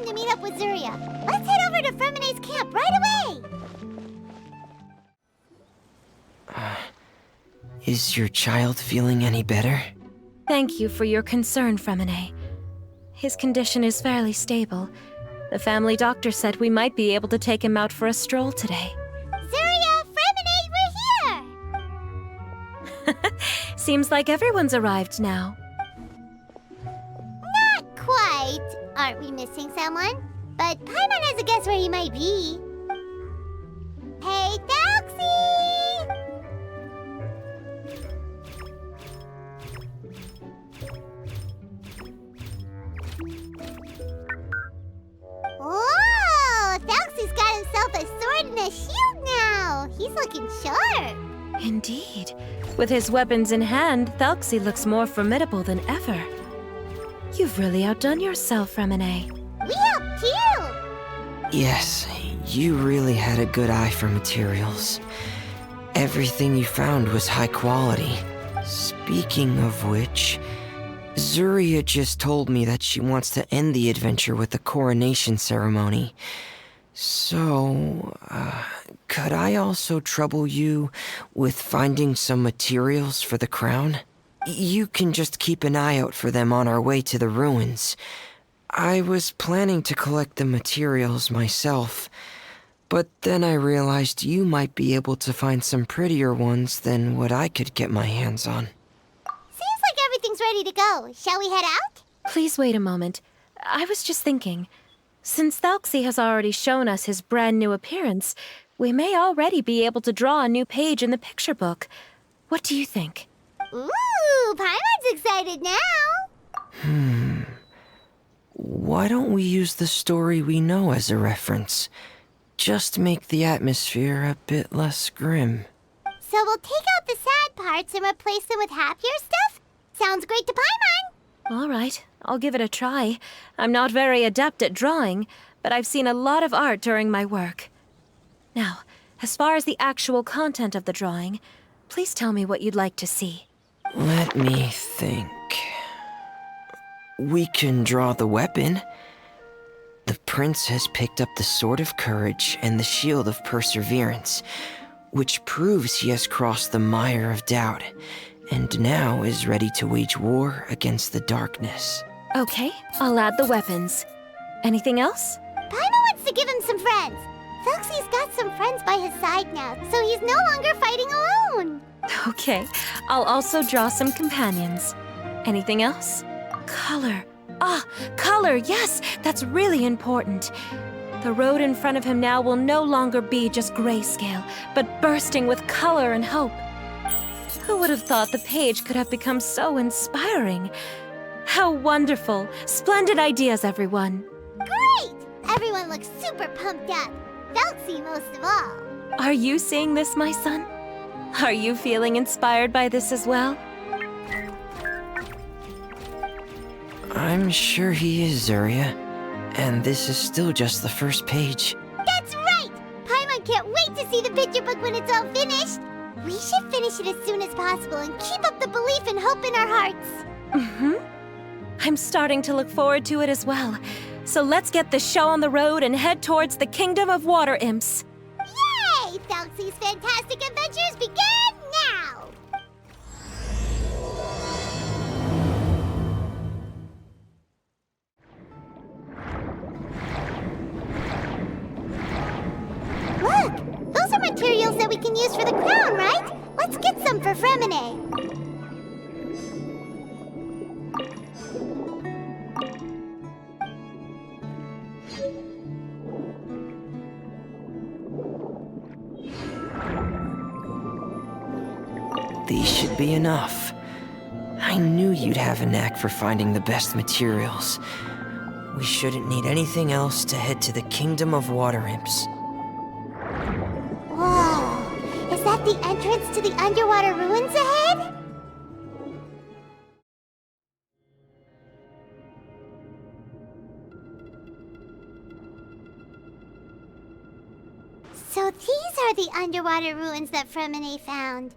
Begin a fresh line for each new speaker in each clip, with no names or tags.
time to meet up with Zuria. Let's head over to Fremene's camp right away!
Is your child feeling any better?
Thank you for your concern, Fremene. His condition is fairly stable. The family doctor said we might be able to take him out for a stroll today.
Zuria, Fremene, we're here!
Seems like everyone's arrived now.
Not quite. Aren't we missing someone? But Paimon has a guess where he might be. Hey, Thelxie! Whoa! Thelxie's got himself a sword and a shield now! He's looking sharp!
Indeed. With his weapons in hand, Thelxie looks more formidable than ever. You've really outdone yourself, Fremene.
We helped too!
Yes, you really had a good eye for materials. Everything you found was high quality. Speaking of which, Zuria just told me that she wants to end the adventure with a coronation ceremony. So, could I also trouble you with finding some materials for the crown? You can just keep an eye out for them on our way to the ruins. I was planning to collect the materials myself, but then I realized you might be able to find some prettier ones than what I could get my hands on.
Seems like everything's ready to go. Shall we head out?
Please wait a moment. I was just thinking, since Thelxie has already shown us his brand new appearance, we may already be able to draw a new page in the picture book. What do you think?
Ooh, Paimon's excited now!
Why don't we use the story we know as a reference? Just make the atmosphere a bit less grim.
So we'll take out the sad parts and replace them with happier stuff? Sounds great to Paimon!
All right, I'll give it a try. I'm not very adept at drawing, but I've seen a lot of art during my work. Now, as far as the actual content of the drawing, please tell me what you'd like to see.
Let me think. We can draw the weapon. The prince has picked up the Sword of Courage and the Shield of Perseverance, which proves he has crossed the mire of doubt, and now is ready to wage war against the darkness.
Okay, I'll add the weapons. Anything else?
Paimon wants to give him some friends. Thelxie's got some friends by his side now, so he's no longer fighting alone.
Okay, I'll also draw some companions. Anything else? Color. Color, yes, that's really important. The road in front of him now will no longer be just grayscale, but bursting with color and hope. Who would have thought the page could have become so inspiring? How wonderful! Splendid ideas, everyone.
Great! Everyone looks super pumped up. Thelxie most of all.
Are you seeing this, my son? Are you feeling inspired by this as well?
I'm sure he is, Zuria. And this is still just the first page.
That's right! Paimon can't wait to see the picture book when it's all finished. We should finish it as soon as possible and keep up the belief and hope in our hearts.
I'm starting to look forward to it as well. So let's get this show on the road and head towards the Kingdom of Water Imps.
Yay! Thelxie's fantastic adventures begin now! Look! Those are materials that we can use for the crown, right? Let's get some for Fremene.
These should be enough. I knew you'd have a knack for finding the best materials. We shouldn't need anything else to head to the Kingdom of Water Imps.
Whoa! Is that the entrance to the underwater ruins ahead? So these are the underwater ruins that Fremene found.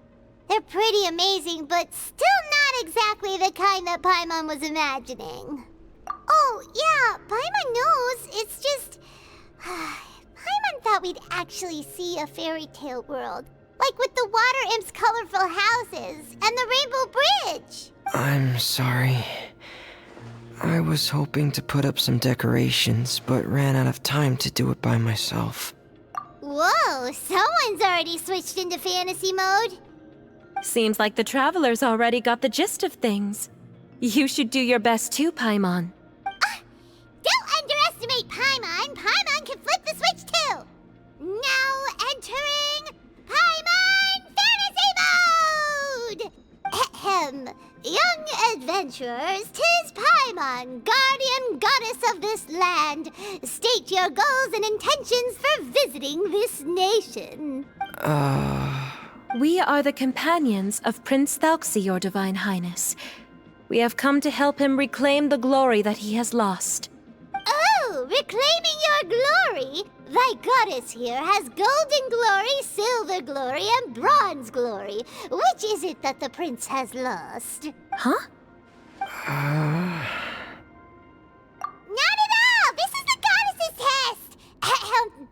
They're pretty amazing, but still not exactly the kind that Paimon was imagining. Oh, yeah, Paimon knows. we'd actually see a fairy tale world. Like with the water imp's colorful houses and the rainbow bridge.
I'm sorry. I was hoping to put up some decorations, but ran out of time to do it by myself.
Whoa, someone's already switched into fantasy mode.
Seems like the travelers already got the gist of things. You should do your best too, Paimon.
Don't underestimate Paimon. Paimon can flip the switch too. Now entering Paimon Fantasy Mode! Ahem. Young adventurers, 'tis Paimon, guardian goddess of this land. State your goals and intentions for visiting this nation.
We are the companions of Prince Thelxie, your Divine Highness. We have come to help him reclaim the glory that he has lost.
Oh, reclaiming your glory? Thy goddess here has golden glory, silver glory, and bronze glory. Which is it that the prince has lost?
Huh?
Not at all! This is the goddess's test! Ahem.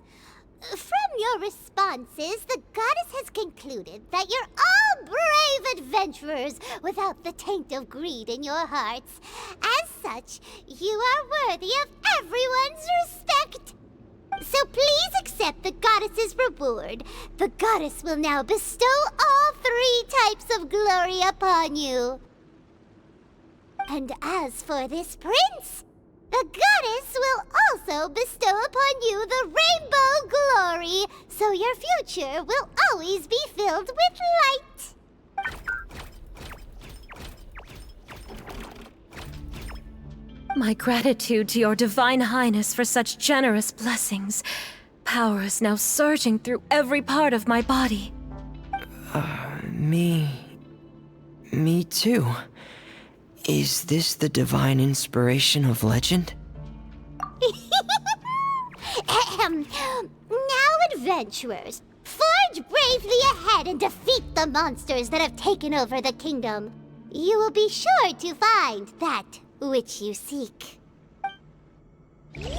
From your responses, the goddess has concluded that you're all brave adventurers without the taint of greed in your hearts. As such, you are worthy of everyone's respect. So please accept the goddess's reward. The goddess will now bestow all 3 types of glory upon you. And as for this prince, the goddess will also bestow upon you the rainbow glory, so your future will always be filled with light.
My gratitude to your Divine Highness for such generous blessings. Power is now surging through every part of my body.
Me too. Is this the divine inspiration of legend?
Ahem. Now, adventurers, forge bravely ahead and defeat the monsters that have taken over the kingdom. You will be sure to find that which you seek. Please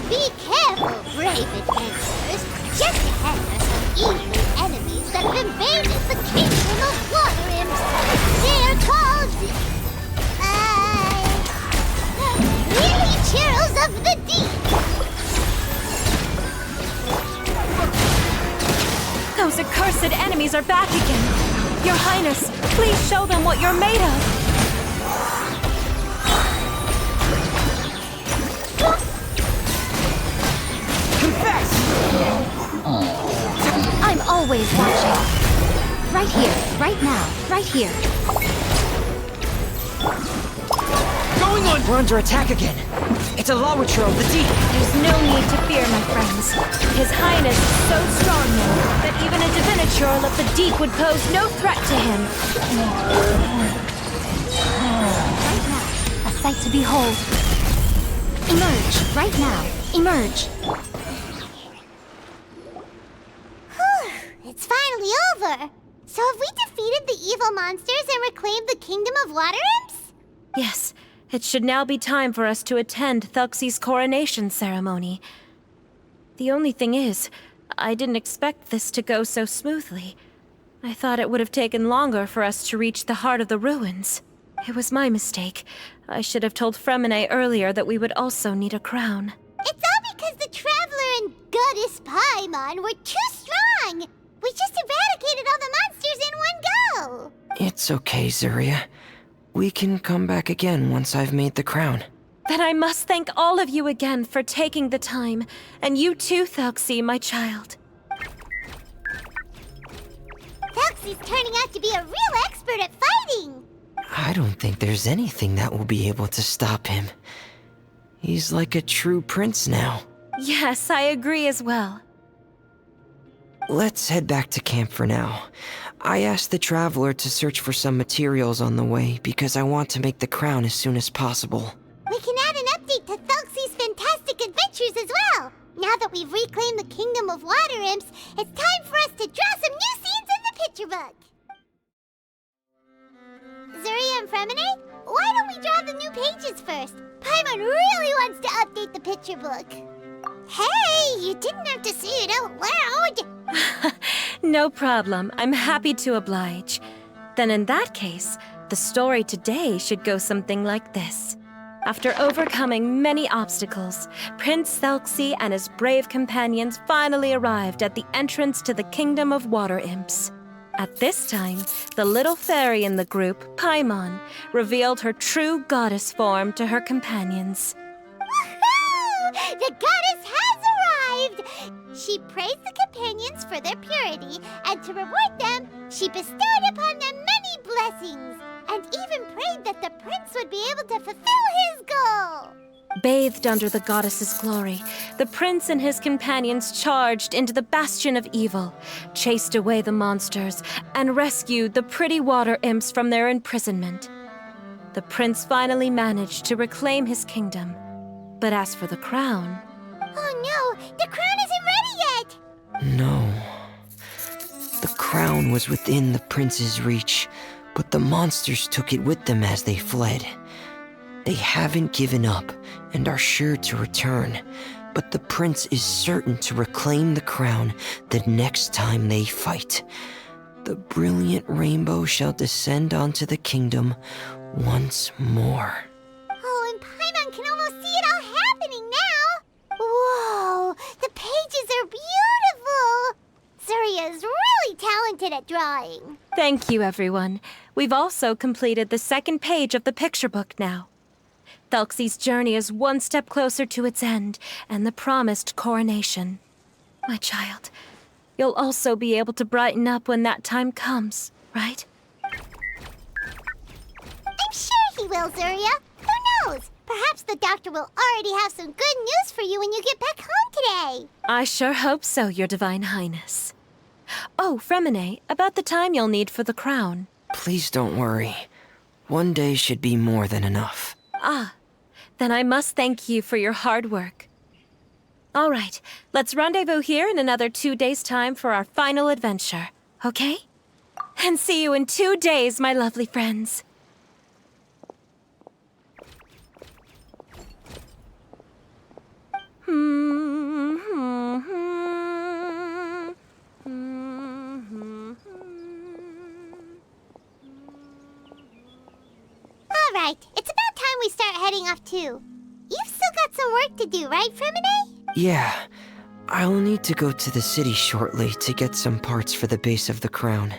be careful, brave adventurers. Just ahead are some evil enemies that have invaded the kingdom of water imps. They are called... Lily Churls of the Deep.
Those accursed enemies are back again. Your Highness, please show them what you're made of.
Confess!
I'm always watching. Right here, right now, right here.
Going on! We're under attack again. It's a Lawitro of the Deep.
There's no need to fear, my friends. His Highness is so strong now that even a diviniture of the deep would pose no threat to him.
Right now, a sight to behold. Emerge, right now. Emerge.
Whew, it's finally over. So have we defeated the evil monsters and reclaimed the kingdom of water imps?
Yes, it should now be time for us to attend Thelxie's coronation ceremony. The only thing is, I didn't expect this to go so smoothly. I thought it would have taken longer for us to reach the heart of the ruins. It was my mistake. I should have told Fremine earlier that we would also need a crown.
It's all because the Traveler and Goddess Paimon were too strong. We just eradicated all the monsters in one go.
It's okay, Zuria. We can come back again once I've made the crown.
Then I must thank all of you again for taking the time. And you too, Thelxie, my child.
Thelxie's turning out to be a real expert at fighting.
I don't think there's anything that will be able to stop him. He's like a true prince now.
Yes, I agree as well.
Let's head back to camp for now. I asked the Traveler to search for some materials on the way because I want to make the crown as soon as possible.
We can add an update to Thelxie's fantastic adventures as well. Now that we've reclaimed the kingdom of water imps, it's time for us to draw some new scenes in the picture book. Zuria and Fremine, why don't we draw the new pages first. Paimon really wants to update the picture book. Hey, you didn't have to say it out loud.
No problem. I'm happy to oblige. Then in that case, the story today should go something like this. After overcoming many obstacles, Prince Thelxie and his brave companions finally arrived at the entrance to the Kingdom of Water Imps. At this time, the little fairy in the group, Paimon, revealed her true goddess form to her companions.
Woohoo! The goddess has arrived! She praised the companions for their purity, and to reward them, she bestowed upon them many blessings, and even prayed that the prince would be able to fulfill his goal.
Bathed under the goddess's glory, the prince and his companions charged into the bastion of evil, chased away the monsters, and rescued the pretty water imps from their imprisonment. The prince finally managed to reclaim his kingdom. But as for the crown...
Oh no, the crown isn't ready yet!
No. The crown was within the prince's reach, but the monsters took it with them as they fled. They haven't given up and are sure to return, but the prince is certain to reclaim the crown the next time they fight. The brilliant rainbow shall descend onto the kingdom once more.
Oh, and Paimon can almost see it all happening now! Whoa, the pages are beautiful! Surya is really talented at drawing.
Thank you, everyone. We've also completed the second page of the picture book now. Thelxie's journey is one step closer to its end and the promised coronation. My child, you'll also be able to brighten up when that time comes, right?
I'm sure he will, Surya. Who knows? Perhaps the doctor will already have some good news for you when you get back home today.
I sure hope so, Your Divine Highness. Oh, Fremine, about the time you'll need for the crown.
Please don't worry. One day should be more than enough.
Ah, then I must thank you for your hard work. All right, let's rendezvous here in another 2 days' time for our final adventure, okay? And see you in 2 days, my lovely friends.
All right, it's about time we start heading off too. You've still got some work to do, right, Fremine?
Yeah, I'll need to go to the city shortly to get some parts for the base of the crown.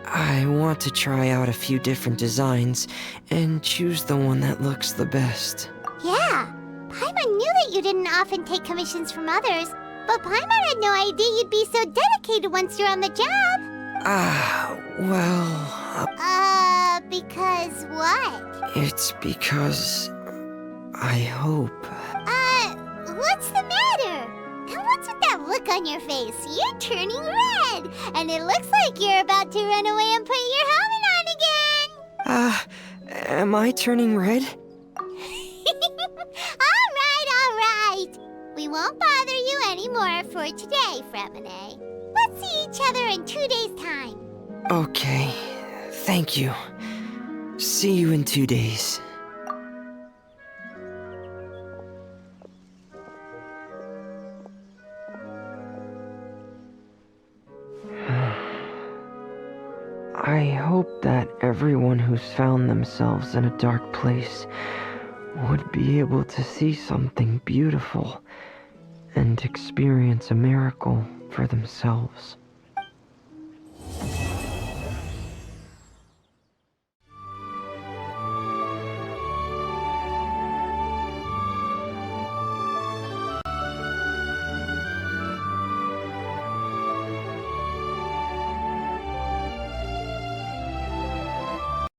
I want to try out a few different designs and choose the one that looks the best.
Yeah, Paimon knew that you didn't often take commissions from others, but Paimon had no idea you'd be so dedicated once you're on the job.
Well...
Because what?
It's because... I hope...
What's the matter? And what's with that look on your face? You're turning red, and it looks like you're about to run away and put your helmet on again.
Am I turning red?
All right. We won't bother you anymore for today, Fremine. Let's see each other in 2 days' time.
Okay, thank you. See you in 2 days. I hope that everyone who's found themselves in a dark place would be able to see something beautiful and experience a miracle for themselves.